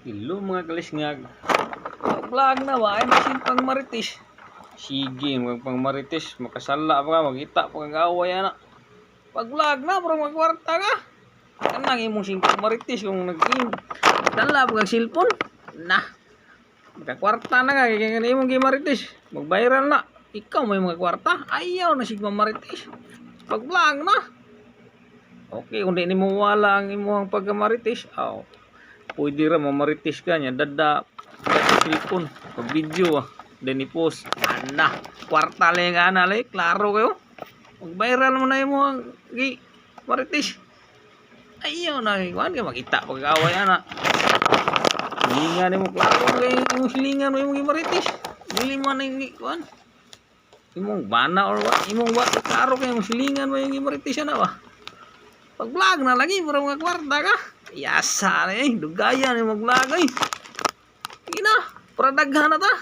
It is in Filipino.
Hello mga kalisngag. Vlog na ba? Ay masin pang marites. Sige, pang marites. Makasala pa ka, magita pa kang away na. Pag vlog na, bro, magkwarta ka. Kanang imong singkong marites kung nag-game. Dala pa kang cellphone. Nah. Magkakwarta na ka, kaya imong game marites. Mag-viral na. Ikaw may mga kwarta. Ayaw na sigma marites. Pag vlog na. Okay, kung di ni mo wala ang imong pagkamarites. Oh. Pwede ra mamarites ka niya dada cellphone pag video then i-post ana kwarta lang ana lay klaro kayo mag viral mo na mo ang marites ayaw na kuan kay makita pag away ana silingan mo klaro kay mo silingan mo yung marites dili mo na yung kuan imong bana or what imong what klaro kay mo silingan mo yung marites ana ba pag vlog na lagi para mga kwarta ka. Yasa na eh. Dugayan yung mag-vlog eh. Sige na. Para daghan na ta.